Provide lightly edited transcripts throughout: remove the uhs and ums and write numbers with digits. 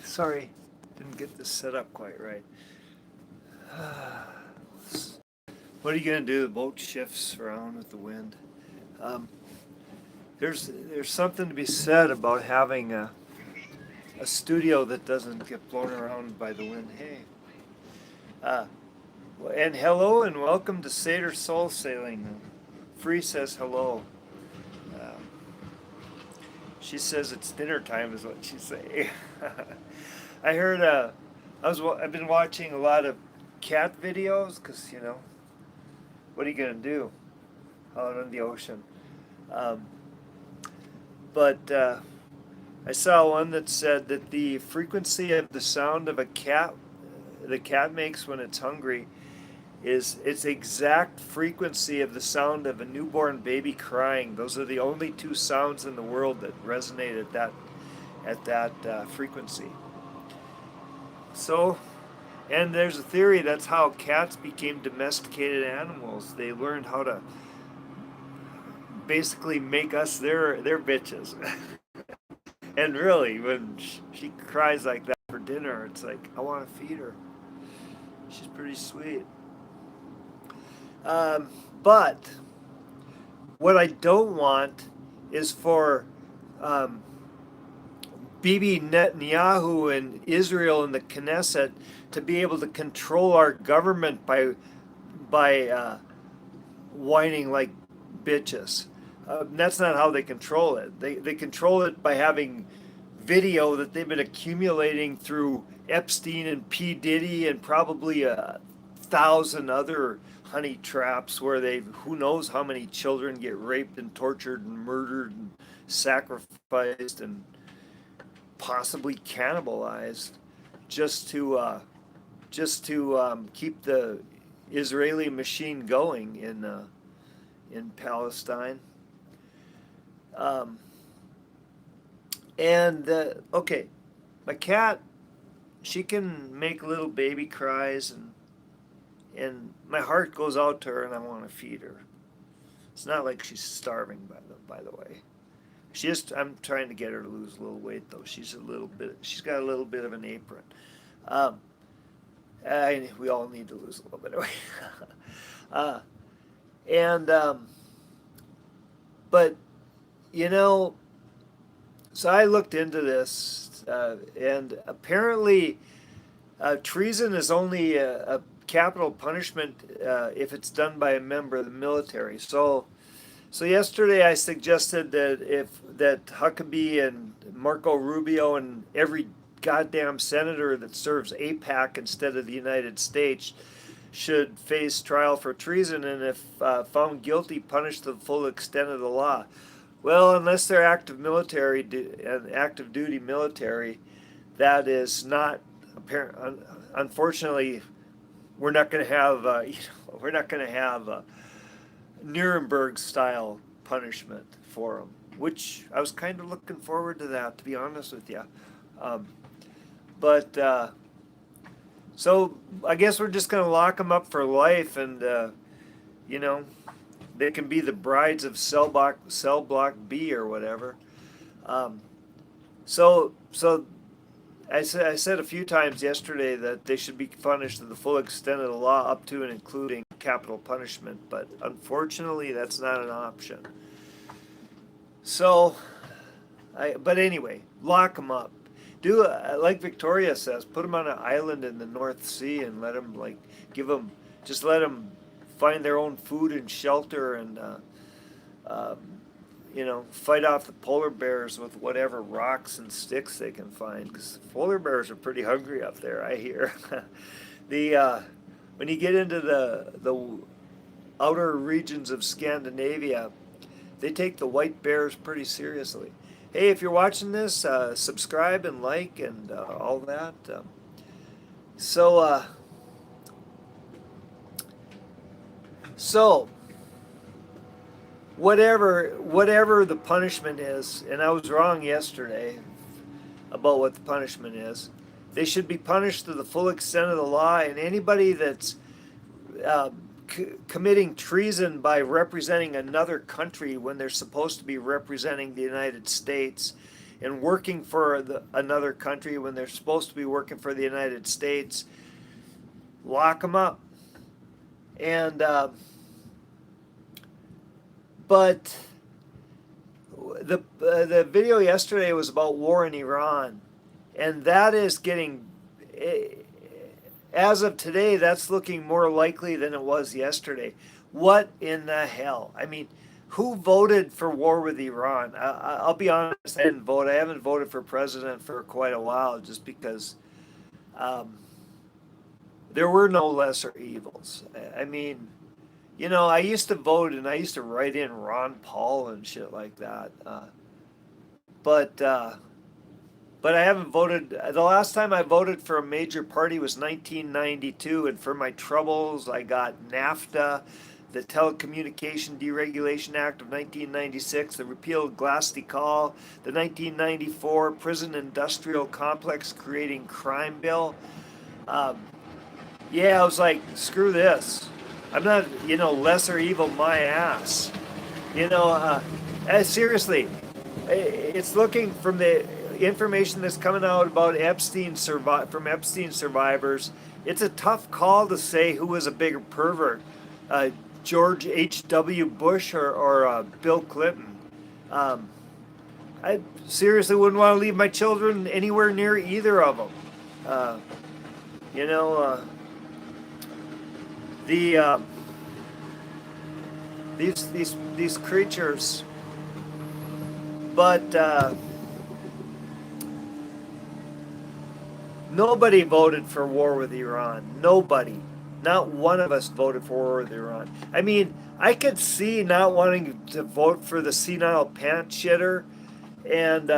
Sorry, didn't get this set up quite right. What are you gonna do? The boat shifts around with the wind. Um, there's something to be said about having a studio that doesn't get blown around by the wind. Hey, uh, and hello and welcome to Seder Soul Sailing. Free says hello. Uh, she says it's dinner time is what she say. I heard. I've been watching a lot of cat videos because what are you gonna do out in the ocean? Um, but I saw one that said that the frequency of the sound of a cat, the cat makes when it's hungry, is its exact frequency of the sound of a newborn baby crying. Those are the only two sounds in the world that resonate at that frequency. So, and there's a theory that's how cats became domesticated animals. They learned how to basically make us their bitches. And really, when she cries like that for dinner, it's like I want to feed her. She's pretty sweet. Um, but what I don't want is for um, Bibi Netanyahu and Israel and the Knesset to be able to control our government by whining like bitches. That's not how they control it. They control it by having video that they've been accumulating through Epstein and P. Diddy and probably 1,000 other honey traps where who knows how many children get raped and tortured and murdered and sacrificed and possibly cannibalized just to keep the Israeli machine going in Palestine. Um, and okay, my cat, she can make little baby cries, and my heart goes out to her, and I want to feed her. It's not like she's starving, by the way. I'm trying to get her to lose a little weight though. She's got a little bit of an apron. Um, we all need to lose a little bit of weight. uh, and but you know, so I looked into this, and apparently, treason is only a capital punishment if it's done by a member of the military. So yesterday I suggested that Huckabee and Marco Rubio and every goddamn senator that serves AIPAC instead of the United States should face trial for treason, and if found guilty, punished to the full extent of the law. Well, unless they're active duty military, that is not apparent. Unfortunately, we're not going to have Nuremberg style punishment for them, which I was kind of looking forward to that, to be honest with you. Um, but so I guess we're just going to lock them up for life, and you know, they can be the brides of cell block B or whatever. Um, so I said a few times yesterday that they should be punished to the full extent of the law, up to and including capital punishment. But unfortunately, that's not an option. So, but anyway, lock them up. Do like Victoria says, put them on an island in the North Sea and let them let them find their own food and shelter, and fight off the polar bears with whatever rocks and sticks they can find, because polar bears are pretty hungry up there, I hear. When you get into the outer regions of Scandinavia, they take the white bears pretty seriously. Hey, if you're watching this, subscribe and like and all that. So whatever the punishment is, and I was wrong yesterday about what the punishment is, they should be punished to the full extent of the law, and anybody that's committing treason by representing another country when they're supposed to be representing the United States and working for another country when they're supposed to be working for the United States, lock them up. And but the video yesterday was about war in Iran, and that is getting, as of today, that's looking more likely than it was yesterday. What in the hell? I mean, who voted for war with Iran? I'll be honest, I didn't vote. I haven't voted for president for quite a while, just because um, there were no lesser evils. I mean, I used to vote and I used to write in Ron Paul and shit like that. But but I haven't voted. The last time I voted for a major party was 1992, and for my troubles, I got NAFTA, the Telecommunication Deregulation Act of 1996, the repealed Glass-Steagall, the 1994 Prison Industrial Complex Creating Crime Bill. Um, yeah, I was like, screw this. I'm not, lesser evil my ass. Seriously, it's looking from the information that's coming out about from Epstein survivors. It's a tough call to say who was a bigger pervert, George H.W. Bush or Bill Clinton. Um, I seriously wouldn't want to leave my children anywhere near either of them. Uh, you know, the these creatures, but nobody voted for war with Iran. Nobody. Not one of us voted for war with Iran. I mean, I could see not wanting to vote for the senile pant shitter and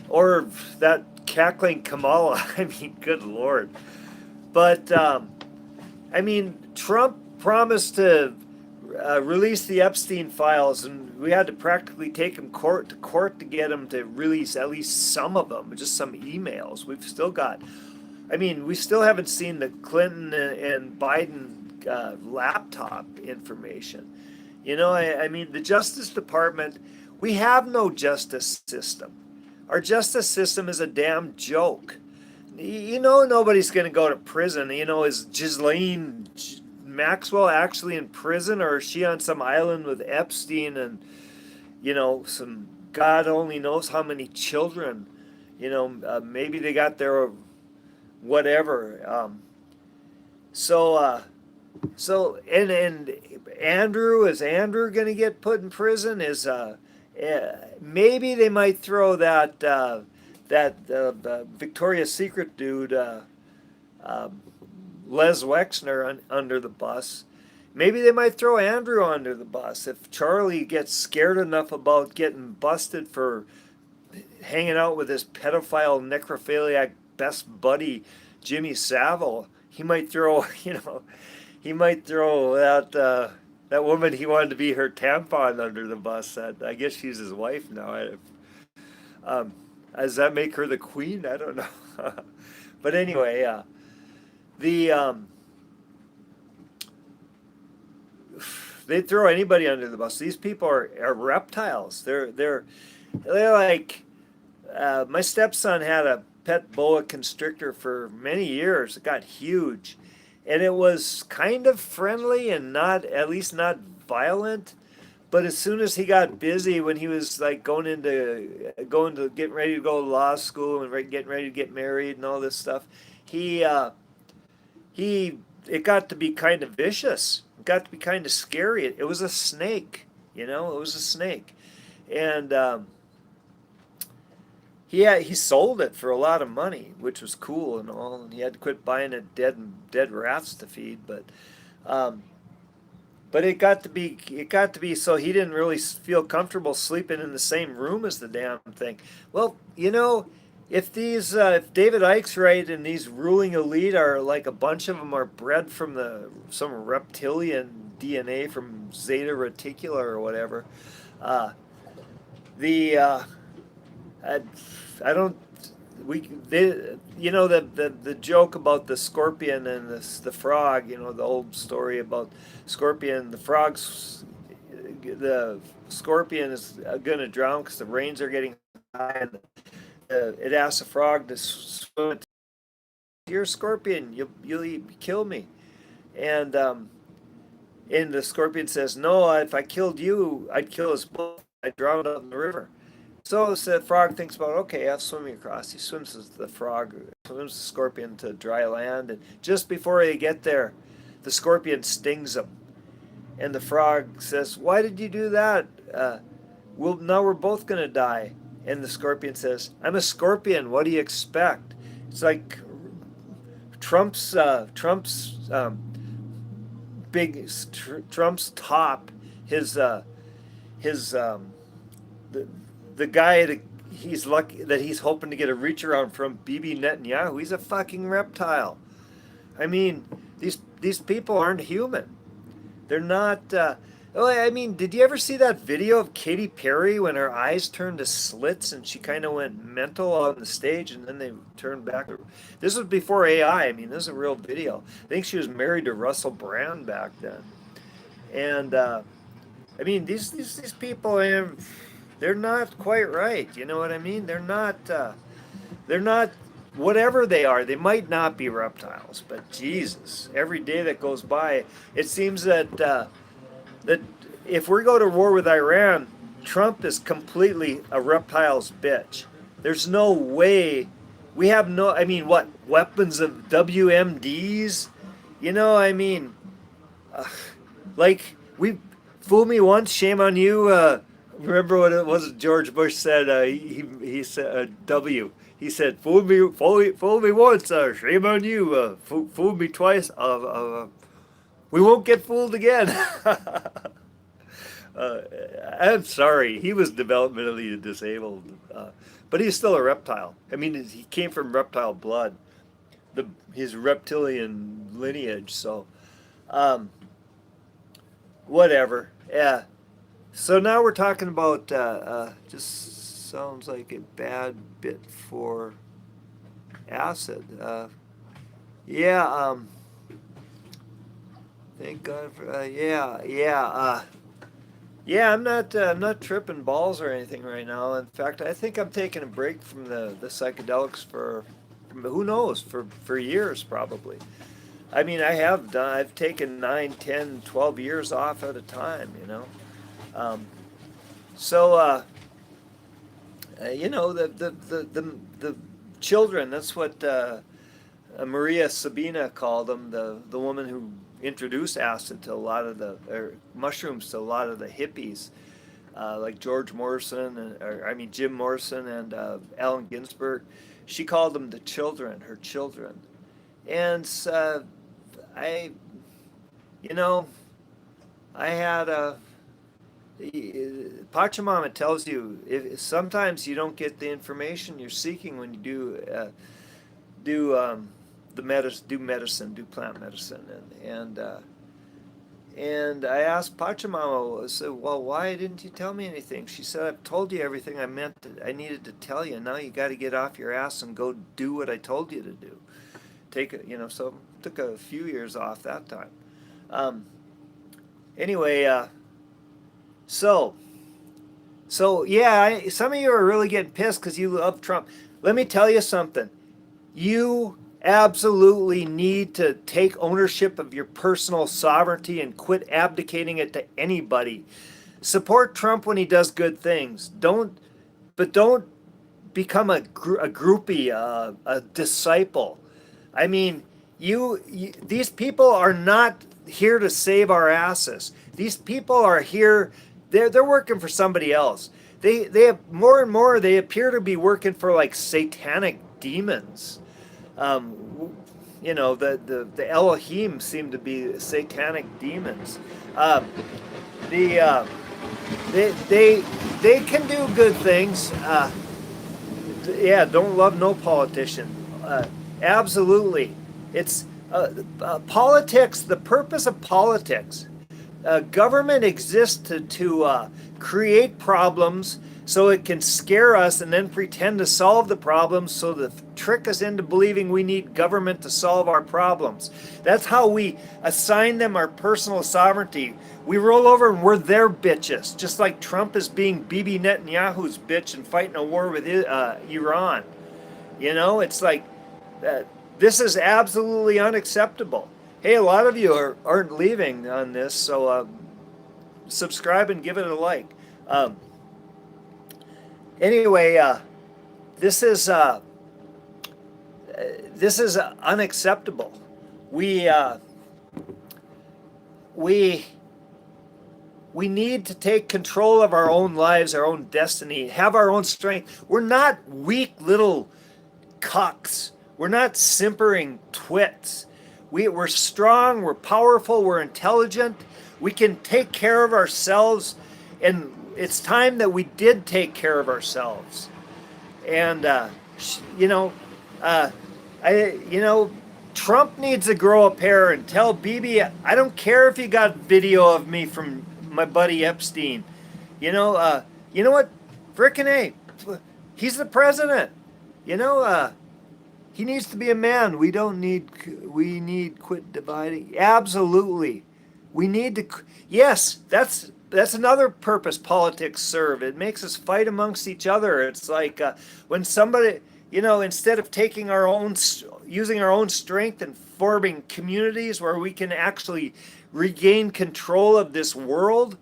or that cackling Kamala. I mean, good Lord. But I mean, Trump promised to release the Epstein files, and we had to practically take him to court to get him to release at least some of them, just some emails. We've still got, I mean, we still haven't seen the Clinton and Biden laptop information. I mean, the Justice Department, we have no justice system. Our justice system is a damn joke. Nobody's going to go to prison. Is Ghislaine Maxwell actually in prison, or is she on some island with Epstein and, some God only knows how many children? Maybe they got their whatever. And Andrew, is Andrew going to get put in prison? Maybe they might throw that Victoria's Secret dude, Les Wexner, under the bus. Maybe they might throw Andrew under the bus if Charlie gets scared enough about getting busted for hanging out with his pedophile necrophiliac best buddy Jimmy Savile. He might throw, that woman he wanted to be her tampon under the bus. I guess she's his wife now. Does that make her the queen? I don't know. But anyway, the they throw anybody under the bus. These people are reptiles. They're like my stepson had a pet boa constrictor for many years. It got huge, and it was kind of friendly and at least not violent. But as soon as he got busy, when he was like going to getting ready to go to law school and getting ready to get married and all this stuff, it got to be kind of vicious. It got to be kind of scary. It was a snake, it was a snake, and he sold it for a lot of money, which was cool and all. And he had to quit buying it dead rats to feed, but it got to be so he didn't really feel comfortable sleeping in the same room as the damn thing. Well, if David Icke's right and these ruling elite are like a bunch of them are bred from some reptilian DNA from Zeta Reticula or whatever, I don't. The joke about the scorpion and the frog. The old story about scorpion. The scorpion is going to drown because the rains are getting And it asks the frog to swim. You're a scorpion. You'll kill me. And and the scorpion says, "No, if I killed you, I'd kill us both. I'd drown out in the river." So the frog thinks about, okay, I'll swim across. He swims as the frog, swims the scorpion to dry land, and just before they get there, the scorpion stings him. And the frog says, "Why did you do that? Now we're both gonna die." And the scorpion says, "I'm a scorpion. What do you expect?" It's like Trump's big Trump's top, his the the guy that he's lucky that he's hoping to get a reach around from, Bibi Netanyahu. He's a fucking reptile. I mean, these people aren't human. They're not. Oh, I mean, did you ever see that video of Katy Perry when her eyes turned to slits and she kind of went mental on the stage and then they turned back? This was before AI. I mean, this is a real video. I think she was married to Russell Brand back then. And I mean, these people, they're not quite right. You know what I mean? They're not. They're not. Whatever they are, they might not be reptiles, but Jesus, every day that goes by, it seems that if we go to war with Iran, Trump is completely a reptile's bitch. There's no way. We have no. I mean, what weapons of WMDs? You know, I mean, like we fool me once, shame on you. Remember what it was George Bush said? He said W. He said, fool me once, shame on you. Fool me twice, we won't get fooled again." I'm sorry, he was developmentally disabled, but he's still a reptile. I mean, he came from reptile blood, his reptilian lineage. So, whatever. Yeah. So now we're talking about just sounds like a bad bit for acid. Yeah. Thank God for yeah. I'm not tripping balls or anything right now. In fact, I think I'm taking a break from the psychedelics for who knows for years probably. I mean, I've taken 9, 10, 12 years off at a time. You know. So you know, the children. That's what Maria Sabina called them. The woman who introduced acid to a lot of or mushrooms to a lot of the hippies, like George Morrison Jim Morrison and Allen Ginsberg. She called them the children, her children, and I, you know, I had a. Pachamama tells you if sometimes you don't get the information you're seeking when you do plant medicine, and I asked Pachamama, I said, "Well, why didn't you tell me anything?" She said, "I've told you everything I needed to tell you. Now you got to get off your ass and go do what I told you to do." So it took a few years off that time. Anyway. So yeah, some of you are really getting pissed because you love Trump. Let me tell you something. You absolutely need to take ownership of your personal sovereignty and quit abdicating it to anybody. Support Trump when he does good things. Don't become a groupie, a disciple. I mean, these people are not here to save our asses. These people are here. They're working for somebody else. They have more and more. They appear to be working for like satanic demons. You know, the Elohim seem to be satanic demons. They can do good things. Yeah, don't love no politician. Absolutely, it's politics. The purpose of politics. Government exists to create problems so it can scare us and then pretend to solve the problems, so to trick us into believing we need government to solve our problems. That's how we assign them our personal sovereignty. We roll over and we're their bitches, just like Trump is being Bibi Netanyahu's bitch and fighting a war with Iran. You know, it's like this is absolutely unacceptable. Hey, a lot of you aren't leaving on this, so subscribe and give it a like. Anyway, this is unacceptable. We we need to take control of our own lives, our own destiny, have our own strength. We're not weak little cucks. We're not simpering twits. We're strong, we're powerful, we're intelligent. We can take care of ourselves, and it's time that we did take care of ourselves. And you know, Trump needs to grow a pair and tell Bibi, I don't care if you got video of me from my buddy Epstein. You know what? Frickin' A, he's the president. He needs to be a man. We need quit dividing. Absolutely. We need to, yes, that's another purpose politics serve. It makes us fight amongst each other. It's like when somebody, instead of using our own strength and forming communities where we can actually regain control of this world,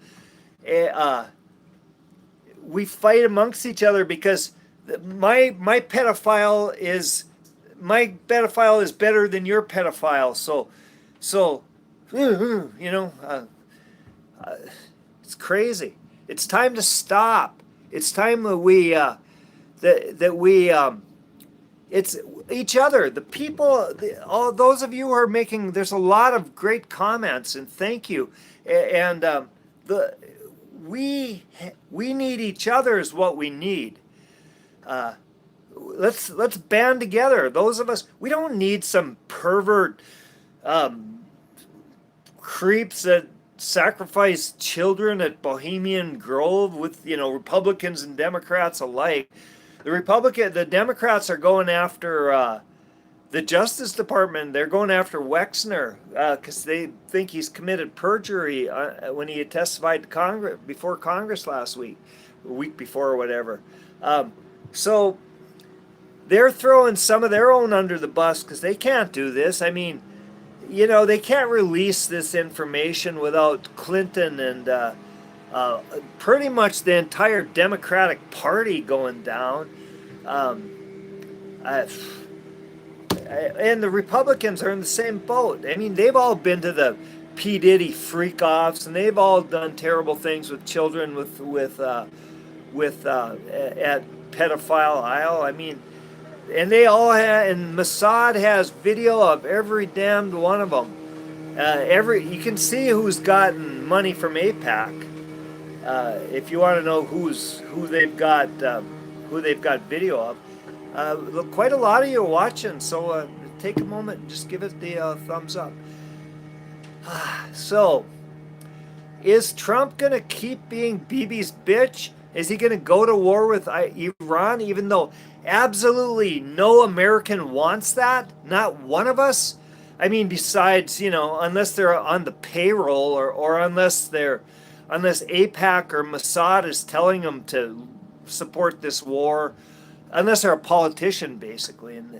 we fight amongst each other because my pedophile is better than your pedophile. So it's crazy. It's time to stop. It's time that we it's each other, the people, all those of you who are making. There's a lot of great comments, and thank you. And we need each other is what we need. Let's band together. Those of us, we don't need some pervert creeps that sacrifice children at Bohemian Grove with Republicans and Democrats alike. The Democrats are going after the Justice Department. They're going after Wexner because they think he's committed perjury when he had testified to Congress before Congress last week, a week before or whatever. So they're throwing some of their own under the bus because they can't do this. I mean, they can't release this information without Clinton and pretty much the entire Democratic Party going down. And the Republicans are in the same boat. I mean, they've all been to the P. Diddy freak-offs, and they've all done terrible things with children at pedophile aisle. I mean, and they all have, and Mossad has video of every damned one of them. You can see who's gotten money from AIPAC. If you want to know who they've got video of. Look, quite a lot of you are watching, so take a moment and just give it the thumbs up. So, is Trump going to keep being Bibi's bitch? Is he going to go to war with Iran, even though absolutely no American wants that? Not one of us? I mean, besides, unless they're on the payroll or unless AIPAC or Mossad is telling them to support this war, unless they're a politician, basically, and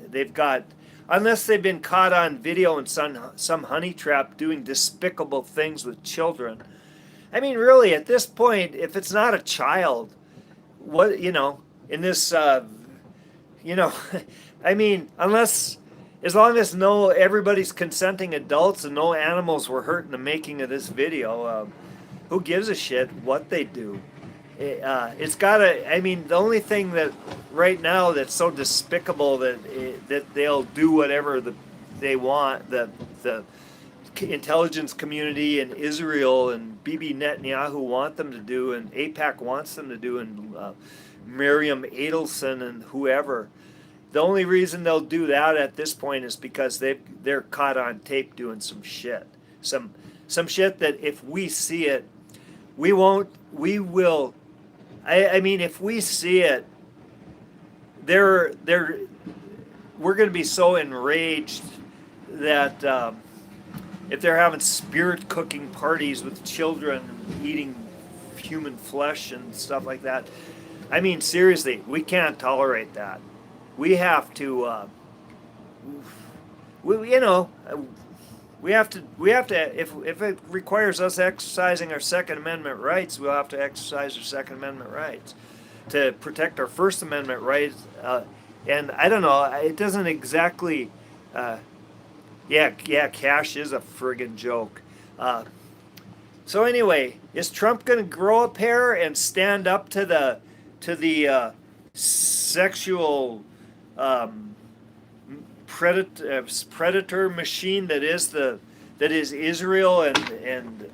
unless they've been caught on video in some honey trap doing despicable things with children. I mean, really, at this point, if it's not a child, what, in this, I mean, as long as everybody's consenting adults and no animals were hurt in the making of this video, who gives a shit what they do? It's gotta. I mean, the only thing that right now that's so despicable that they'll do whatever they want. The intelligence community in Israel and Bibi Netanyahu want them to do, and AIPAC wants them to do, and Miriam Adelson and whoever. The only reason they'll do that at this point is because they're caught on tape doing some shit, some shit that if we see it, we will. I mean, if we see it, they're we're going to be so enraged that if they're having spirit cooking parties with children eating human flesh and stuff like that. I mean, seriously, we can't tolerate that. We have to, you know, if it requires us exercising our Second Amendment rights, we'll have to exercise our Second Amendment rights to protect our First Amendment rights. And I don't know, it doesn't exactly, yeah, cash is a friggin' joke. So anyway, is Trump going to grow a pair and stand up to the sexual predator machine that is Israel and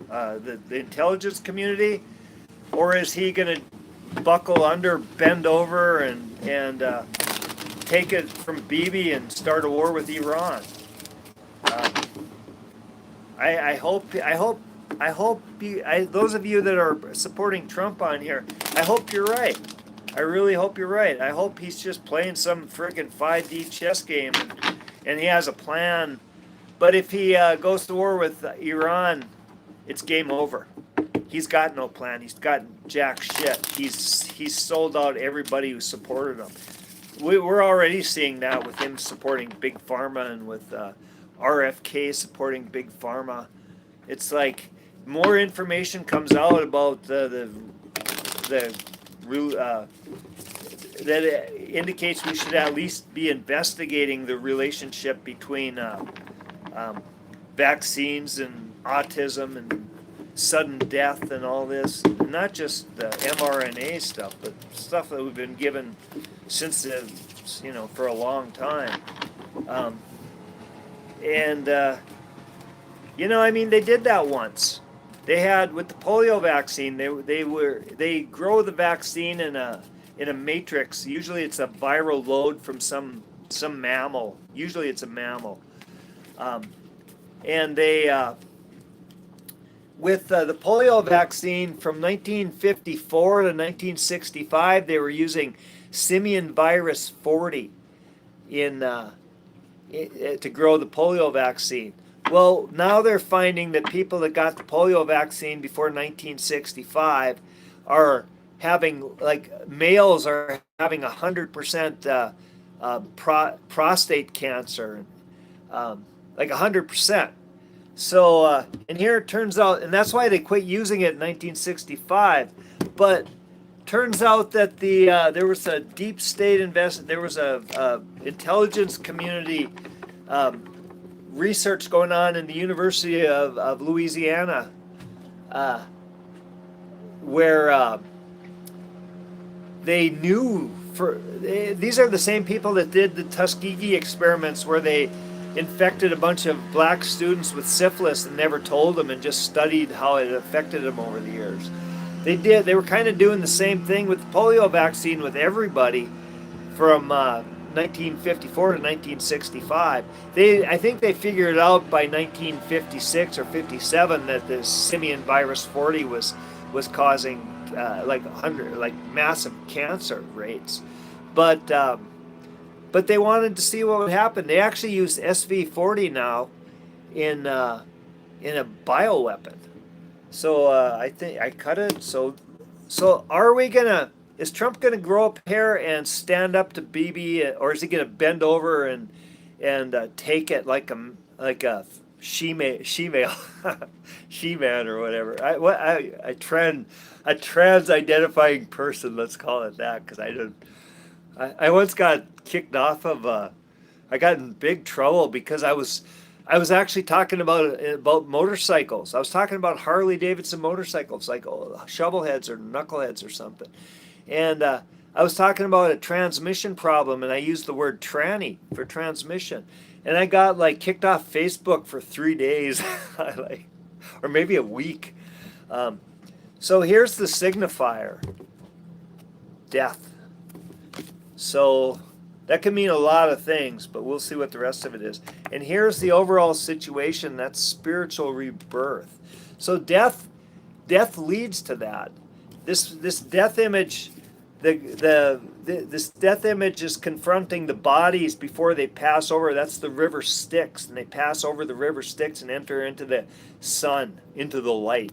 the intelligence community, or is he going to buckle under, bend over, and take it from Bibi and start a war with Iran? I hope those of you that are supporting Trump on here, I hope you're right. I really hope you're right. I hope he's just playing some freaking 5D chess game and he has a plan. But if he goes to war with Iran, it's game over. He's got no plan. He's got jack shit. He's sold out everybody who supported him. We're already seeing that with him supporting Big Pharma and with RFK supporting Big Pharma. It's like more information comes out about that indicates we should at least be investigating the relationship between vaccines and autism and sudden death and all this. Not just the mRNA stuff, but stuff that we've been given since for a long time. I mean, they did that once. They had with the polio vaccine. They grow the vaccine in a matrix. Usually, it's a viral load from some mammal. Usually, it's a mammal. And they with the polio vaccine from 1954 to 1965, they were using simian virus 40 to grow the polio vaccine. Well, now they're finding that people that got the polio vaccine before 1965 are having, like, males are having 100% prostate cancer, like 100%. So, and here it turns out, and that's why they quit using it in 1965. But turns out that there was a deep state there was a intelligence community research going on in the University of Louisiana, where they knew these are the same people that did the Tuskegee experiments, where they infected a bunch of black students with syphilis and never told them and just studied how it affected them over the years. They were kind of doing the same thing with the polio vaccine with everybody from 1954 to 1965. I think they figured out by 1956 or 57 that the simian virus 40 was causing like massive cancer rates, but they wanted to see what would happen. They actually use SV40 now in a bioweapon. So I think I cut it. So is Trump gonna grow up here and stand up to Bibi, or is he gonna bend over and take it like a she-male she-man or whatever? A trans-identifying person, let's call it that, because I once got kicked off of I got in big trouble because I was actually talking about motorcycles. I was talking about Harley Davidson motorcycles, like shovelheads or knuckleheads or something. And I was talking about a transmission problem, and I used the word tranny for transmission. And I got kicked off Facebook for 3 days, or maybe a week. So here's the signifier: death. So that can mean a lot of things, but we'll see what the rest of it is. And here's the overall situation: that's spiritual rebirth. So death leads to that. this death image, this death image is confronting the bodies before they pass over. That's the river Styx, and they pass over the river Styx and enter into the sun, into the light,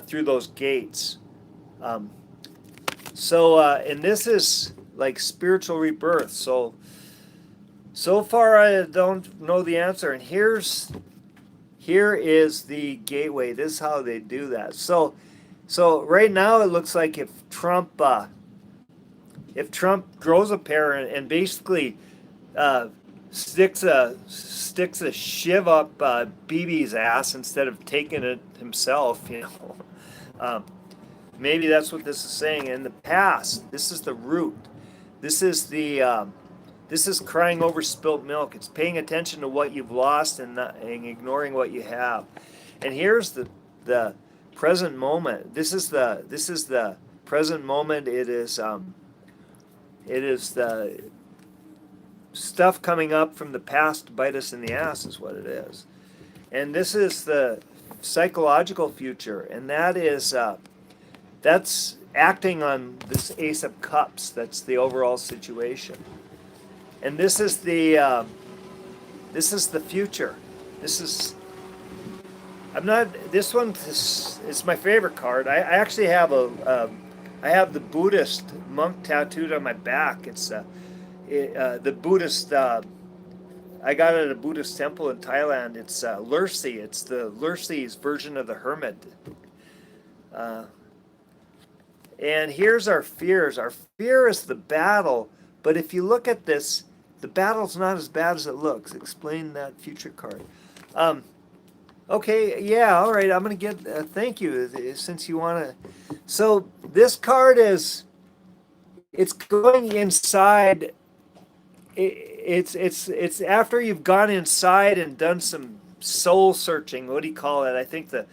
through those gates. And this is like spiritual rebirth. So far I don't know the answer. And here is the gateway. This is how they do that. So right now it looks like if Trump grows a pair and basically sticks a shiv up Bibi's ass instead of taking it himself, maybe that's what this is saying. In the past, this is the root. This is crying over spilt milk. It's paying attention to what you've lost and ignoring what you have. And here's the present moment. This is the present moment. It is the stuff coming up from the past to bite us in the ass is what it is. And this is the psychological future, and that's acting on this Ace of Cups. That's the overall situation. And this is the future. This one is my favorite card. I actually have I have the Buddhist monk tattooed on my back. It's the Buddhist, I got it at a Buddhist temple in Thailand. It's Lursi. It's the Lursi's version of the hermit. And here's our fears. Our fear is the battle. But if you look at this, the battle's not as bad as it looks. Explain that future card. Okay, yeah, all right. I'm going to get, thank you, since you want to. So this card it's going inside. It's after you've gone inside and done some soul searching. What do you call it? I think the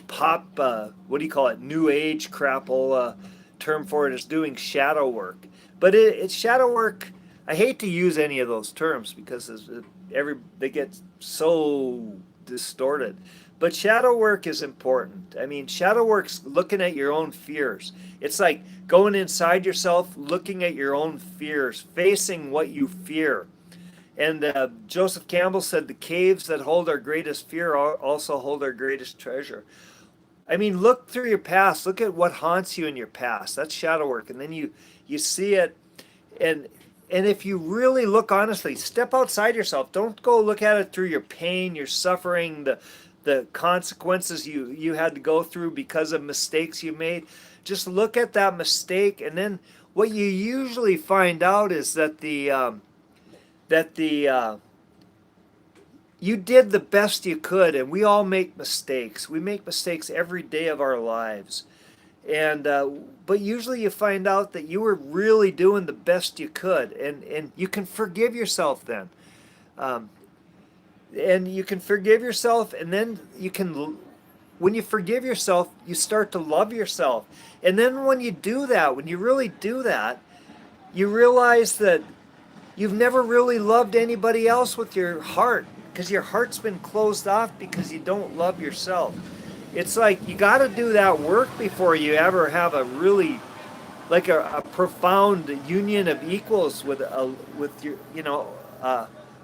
pop, what do you call it? New age crapola term for it is doing shadow work. But it's shadow work. I hate to use any of those terms because they get so distorted. But shadow work is important. I mean, shadow work's looking at your own fears. It's like going inside yourself, looking at your own fears, facing what you fear. And Joseph Campbell said, the caves that hold our greatest fear also hold our greatest treasure. I mean, look through your past. Look at what haunts you in your past. That's shadow work. And then you see it. And if you really look honestly, step outside yourself. Don't go look at it through your pain, your suffering, the consequences you had to go through because of mistakes you made. Just look at that mistake, and then what you usually find out is that you did the best you could, and we all make mistakes. We make mistakes every day of our lives, and but usually you find out that you were really doing the best you could, and you can forgive yourself then. And you can forgive yourself, and then when you forgive yourself, you start to love yourself. And then when you do that, when you really do that, you realize that you've never really loved anybody else with your heart, because your heart's been closed off because you don't love yourself. It's like you got to do that work before you ever have a really, like a profound union of equals with your,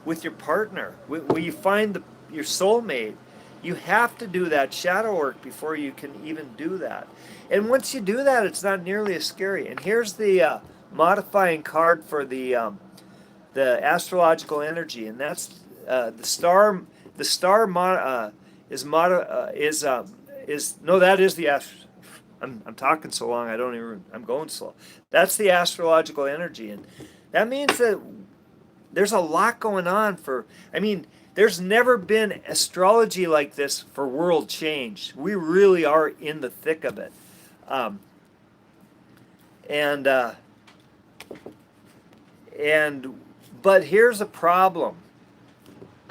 with your partner, where you find your soulmate. You have to do that shadow work before you can even do that. And once you do that, it's not nearly as scary. And here's the modifying card for the astrological energy, and that's the star. The star I'm talking so long I'm going slow. That's the astrological energy, and that means that there's a lot going on there's never been astrology like this for world change. We really are in the thick of it. But here's a problem.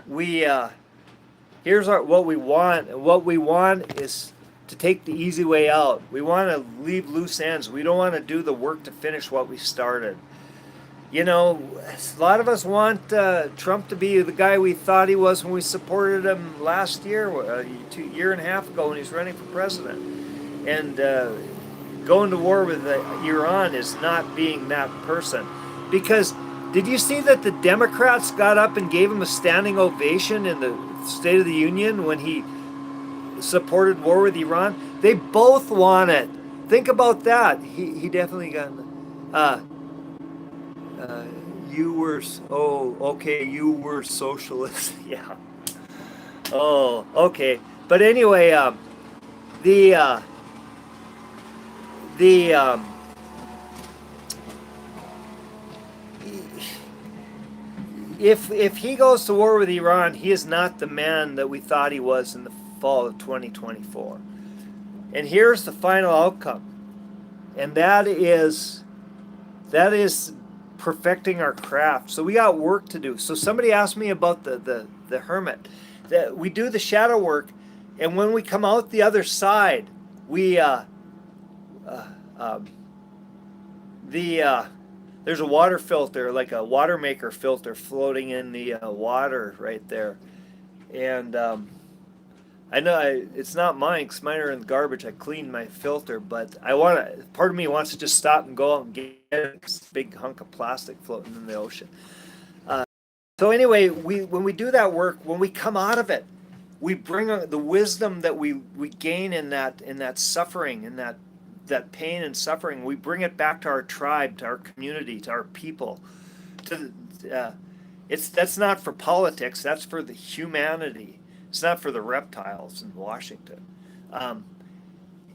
Here's what we want. What we want is to take the easy way out. We want to leave loose ends. We don't want to do the work to finish what we started. A lot of us want Trump to be the guy we thought he was when we supported him last year, a year and a half ago when he was running for president. and going to war with Iran is not being that person. Because did you see that the Democrats got up and gave him a standing ovation in the State of the Union when he supported war with Iran? They both want it. Think about that. He definitely got. Uh, uh, you were okay. You were socialist. Yeah. Oh, okay. But anyway, the uh, the if he goes to war with Iran, he is not the man that we thought he was in the fall of 2024. And here's the final outcome, and that is perfecting our craft. So we got work to do. So somebody asked me about the hermit. That we do the shadow work, and when we come out the other side, we uh, um, there's a water filter, like a water maker filter, floating in the water right there, and I know it's not mine because mine are in the garbage. I cleaned my filter, but part of me wants to just stop and go out and get this big hunk of plastic floating in the ocean. Uh, so anyway, when we do that work, when we come out of it, we bring the wisdom that we gain in that suffering, in that pain and suffering. We bring it back to our tribe, to our community, to our people. To that's not for politics. That's for the humanity. It's not for the reptiles in Washington. Um,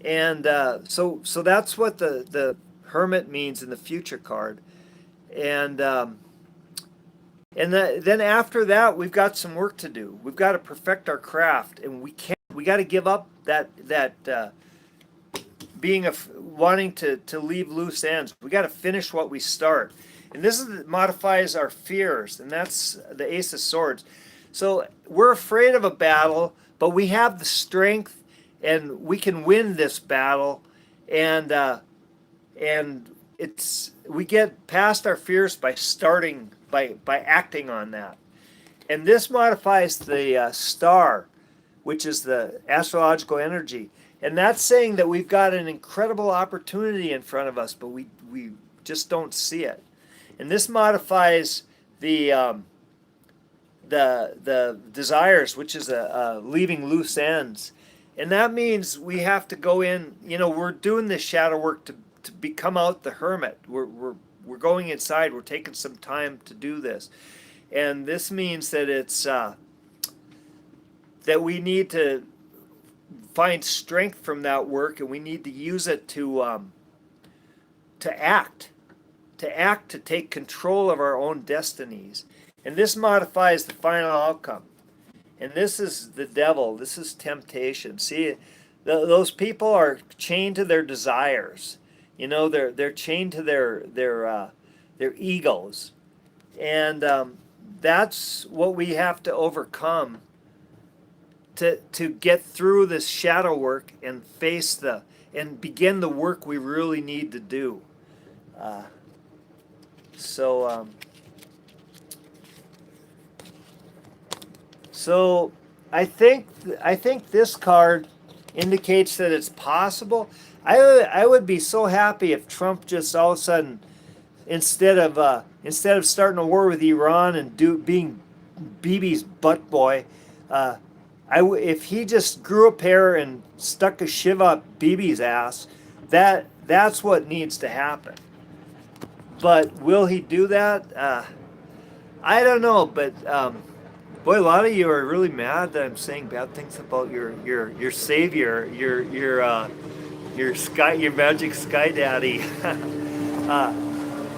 and so that's what the hermit means in the future card. And then after that, we've got some work to do. We've got to perfect our craft, and we got to give up that being wanting to leave loose ends. We got to finish what we start. And modifies our fears, and that's the Ace of Swords. So we're afraid of a battle, but we have the strength, and we can win this battle. And we get past our fears by starting by acting on that. And this modifies the star, which is the astrological energy. And that's saying that we've got an incredible opportunity in front of us, but we just don't see it. And this modifies the desires, which is leaving loose ends. And that means we have to go in, we're doing this shadow work to become out the hermit. We're going inside. We're taking some time to do this. And this means that it's that we need to find strength from that work, and we need to use it to act, to take control of our own destinies. And this modifies the final outcome. And this is the devil. This is temptation. See, those people are chained to their desires. They're chained to their egos, and that's what we have to overcome to get through this shadow work and and begin the work we really need to do. So I think this card indicates that it's possible. I would be so happy if Trump just all of a sudden, instead of starting a war with Iran and being Bibi's butt boy, if he just grew a pair and stuck a shiv up Bibi's ass, that's what needs to happen. But will he do that? I don't know. But boy, a lot of you are really mad that I'm saying bad things about your savior, your magic sky daddy.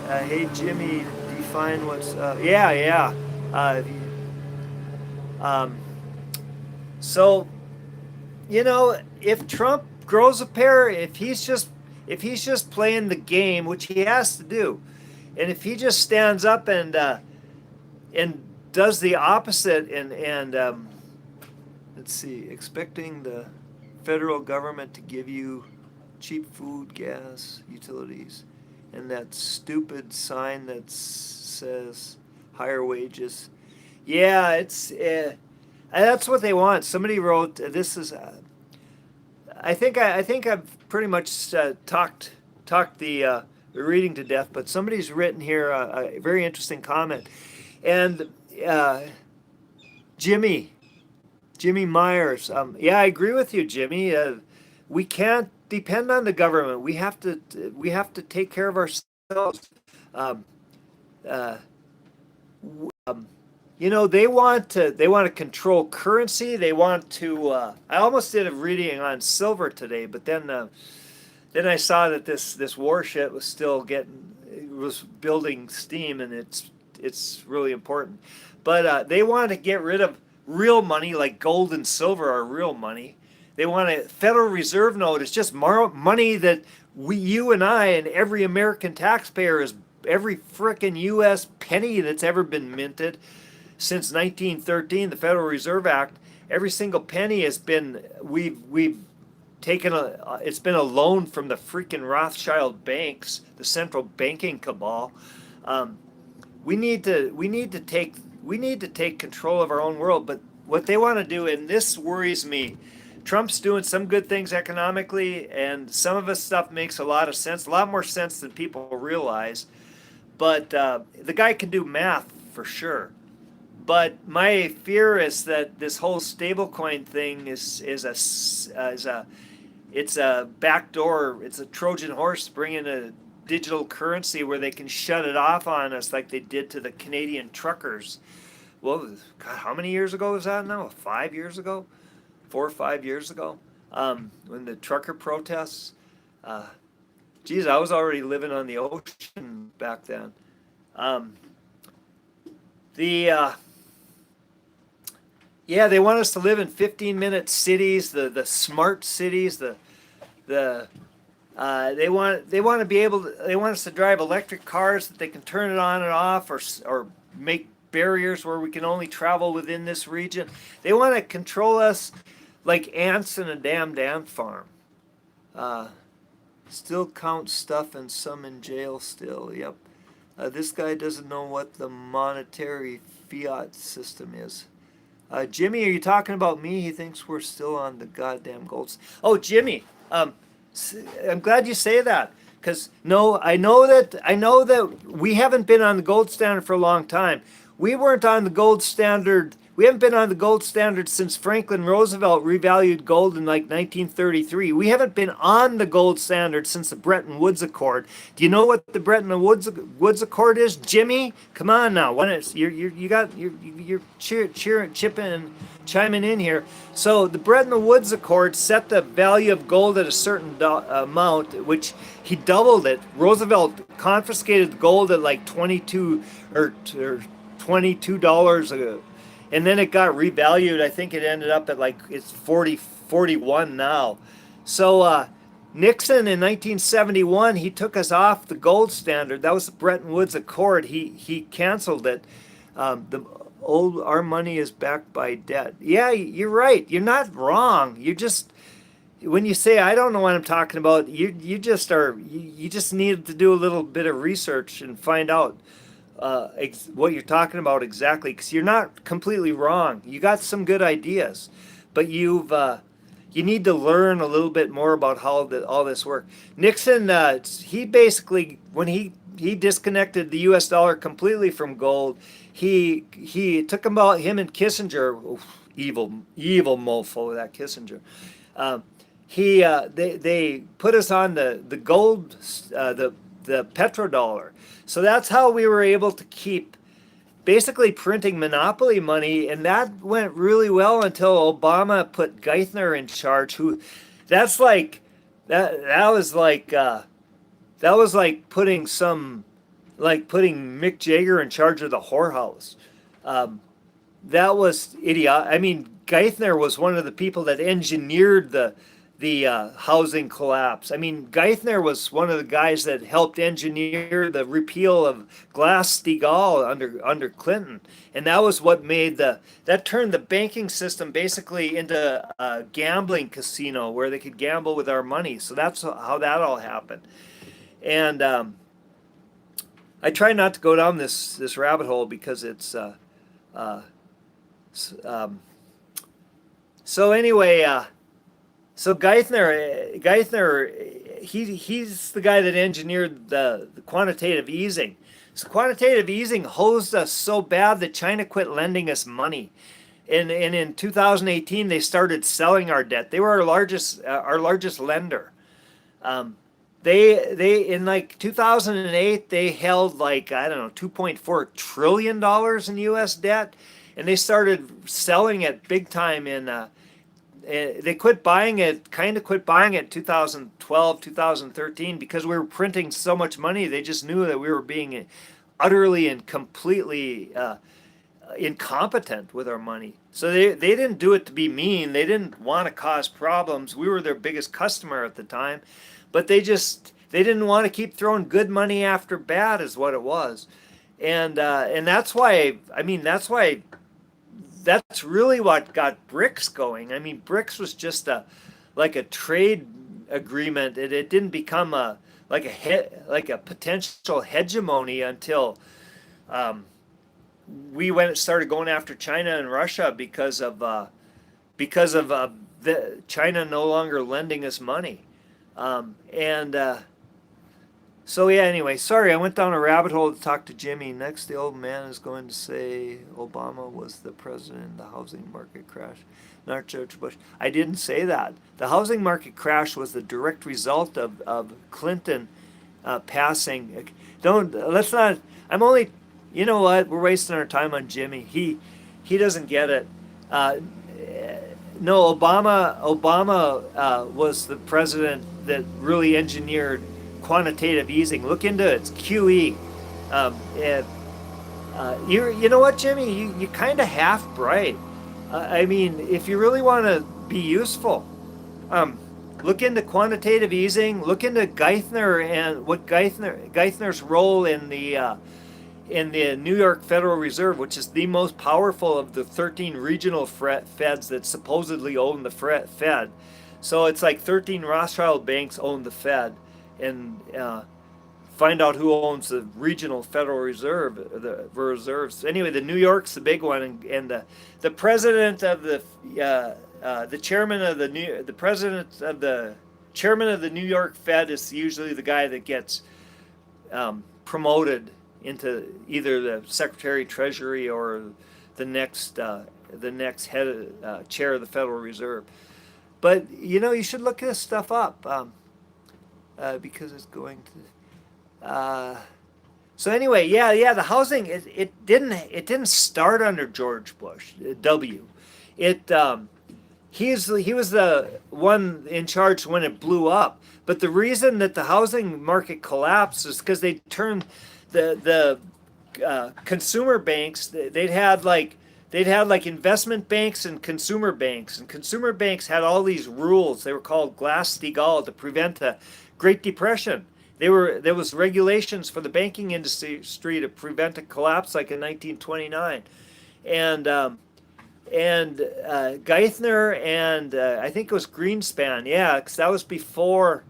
Hey Jimmy, define what's yeah. So if Trump grows a pair, if he's just playing the game, which he has to do, and if he just stands up and does the opposite and let's see, expecting the federal government to give you cheap food, gas, utilities, and that stupid sign that says higher wages. Yeah, that's what they want. Somebody wrote this is. I think I've pretty much talked the reading to death, but somebody's written here a very interesting comment. And uh, Jimmy, Jimmy Myers, yeah, I agree with you, Jimmy. We can't depend on the government. We have to take care of ourselves. Um, uh, they want to control currency. They want to. I almost did a reading on silver today, but then I saw that this warship was still it was building steam, and it's really important. But they want to get rid of real money, like gold and silver are real money. They want a Federal Reserve note. It's just money that you and I, and every American taxpayer is every frickin' U.S. penny that's ever been minted since 1913, the Federal Reserve Act. Every single penny has been we've taken it's been a loan from the freaking Rothschild banks, the central banking cabal. Um, we need to take control of our own world. But what they want to do, and this worries me, Trump's doing some good things economically, and some of his stuff makes a lot of sense, a lot more sense than people realize. But the guy can do math for sure. But my fear is that this whole stablecoin thing it's a backdoor, it's a Trojan horse bringing a digital currency where they can shut it off on us like they did to the Canadian truckers. Well, God, how many years ago was that now? 5 years ago? 4 or 5 years ago? When the trucker protests? Uh, Geez, I was already living on the ocean back then. Um, the Yeah, they want us to live in 15-minute cities, the smart cities, the they want to be able to, they want us to drive electric cars that they can turn it on and off, or make barriers where we can only travel within this region. They want to control us like ants in a damn ant farm. Uh, Still count stuff and some in jail still. Yep. This guy doesn't know what the monetary fiat system is. Jimmy, are you talking about me? He thinks we're still on the goddamn gold. Oh, Jimmy, I'm glad you say that, because no, I know that we haven't been on the gold standard for a long time. We weren't on the gold standard. We haven't been on the gold standard since Franklin Roosevelt revalued gold in like 1933. We haven't been on the gold standard since the Bretton Woods Accord. Do you know what the Bretton Woods Accord is, Jimmy? Come on now, you're chipping and chiming in here. So the Bretton Woods Accord set the value of gold at a certain amount, which he doubled it. Roosevelt confiscated the gold at like 22 or $22 and then it got revalued. I think it ended up at like it's 41 now. So Nixon in 1971, he took us off the gold standard. That was the Bretton Woods Accord. He canceled it. Our money is backed by debt. Yeah, you're right. You're not wrong. You just, when you say I don't know what I'm talking about, you just need to do a little bit of research and find out what you're talking about exactly, because you're not completely wrong. You got some good ideas, but you need to learn a little bit more about how all this worked. Nixon, he basically, when he disconnected the U.S. dollar completely from gold, he took about him and Kissinger, evil mofo that Kissinger. They put us on the gold, the petrodollar. So that's how we were able to keep basically printing monopoly money, and that went really well until Obama put Geithner in charge. That's like that was like putting Mick Jagger in charge of the whorehouse. That was idiot. I mean, Geithner was one of the people that engineered the housing collapse. I mean, Geithner was one of the guys that helped engineer the repeal of Glass-Steagall under Clinton, and that was what that turned the banking system basically into a gambling casino where they could gamble with our money. So that's how that all happened. And I try not to go down this rabbit hole because it's so anyway. So Geithner, he's the guy that engineered the quantitative easing. So quantitative easing hosed us so bad that China quit lending us money. And in 2018, they started selling our debt. They were our largest lender. Um, they in like 2008 they held like I don't know 2.4 trillion dollars in U.S. debt, and they started selling it big time in. They quit buying it, kind of quit buying it 2012, 2013 because we were printing so much money. They just knew that we were being utterly and completely incompetent with our money. So they didn't do it to be mean. They didn't want to cause problems. We were their biggest customer at the time, but they didn't want to keep throwing good money after bad is what it was. And that's why that's really what got BRICS going. I mean, BRICS was just like a trade agreement. It didn't become like a potential hegemony until um, we started going after China and Russia because of the China no longer lending us money. And So yeah, anyway, sorry, I went down a rabbit hole to talk to Jimmy. Next, the old man is going to say Obama was the president in the housing market crash, not George Bush. I didn't say that. The housing market crash was the direct result of Clinton passing. Let's not, I'm only, you know what, we're wasting our time on Jimmy. He doesn't get it. Uh, no, Obama was the president that really engineered quantitative easing. Look into it. It's QE. And, you know what, Jimmy? You kind of half bright. I mean, if you really want to be useful, look into quantitative easing. Look into Geithner and what Geithner's role in the New York Federal Reserve, which is the most powerful of the 13 regional feds that supposedly own the Fed. So it's like 13 Rothschild banks own the Fed, and find out who owns the regional Federal Reserve, the reserves. Anyway, the New York's the big one, and the president of the chairman of the president of the chairman of the New York Fed is usually the guy that gets promoted into either the Secretary of Treasury or the next head chair of the Federal Reserve. But you know, you should look this stuff up because it's going to. So anyway, yeah, the housing it didn't start under George Bush W. He was the one in charge when it blew up. But the reason that the housing market collapsed is because they turned the consumer banks. They'd had like investment banks and consumer banks had all these rules. They were called Glass-Steagall to prevent a Great Depression. There was regulations for the banking industry to prevent a collapse like in 1929, and Geithner and I think it was Greenspan, yeah, because that was before.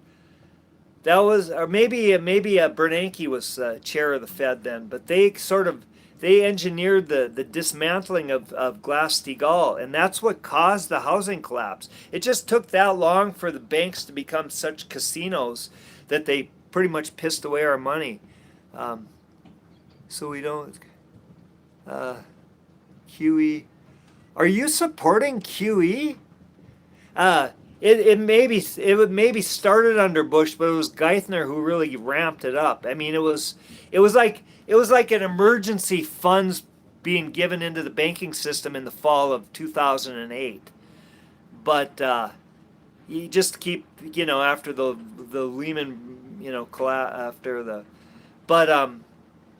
That was, or maybe Bernanke was chair of the Fed then, but they engineered the dismantling of Glass-Steagall, and that's what caused the housing collapse. It just took that long for the banks to become such casinos that they pretty much pissed away our money. So we don't. QE. Are you supporting QE? It maybe started under Bush, but it was Geithner who really ramped it up. I mean, it was like an emergency funds being given into the banking system in the fall of 2008. But you just keep, after the Lehman, after the. But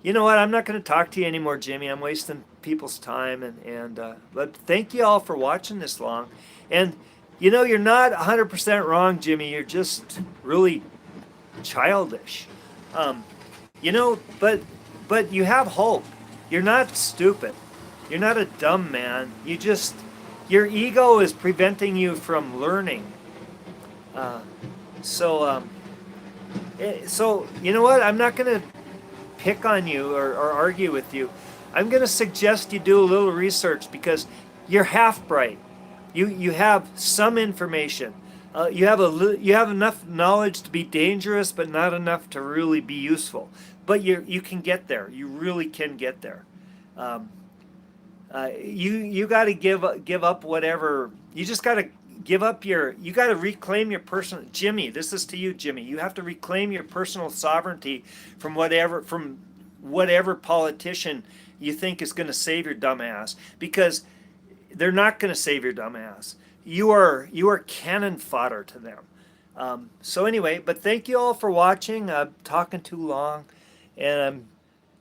you know what? I'm not going to talk to you anymore, Jimmy. I'm wasting people's time, and but thank you all for watching this long, and. You're not 100% wrong, Jimmy. You're just really childish. But you have hope. You're not stupid. You're not a dumb man. Your ego is preventing you from learning. So you know what? I'm not going to pick on you or argue with you. I'm going to suggest you do a little research because you're half bright. You have some information. you have enough knowledge to be dangerous, but not enough to really be useful. But you can get there. You really can get there. Um, you got to give up whatever. You just got to give up your. You got to reclaim your personal. Jimmy, this is to you, Jimmy. You have to reclaim your personal sovereignty from whatever politician you think is going to save your dumb ass, because they're not going to save your dumb ass. You are cannon fodder to them. So anyway, but thank you all for watching. I'm talking too long, and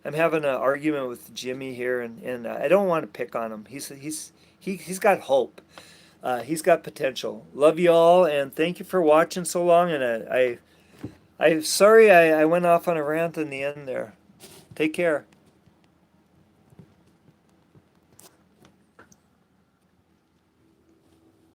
I'm having an argument with Jimmy here, and I don't want to pick on him. He's got hope. He's got potential. Love you all, and thank you for watching so long. And I'm sorry I went off on a rant in the end there. Take care.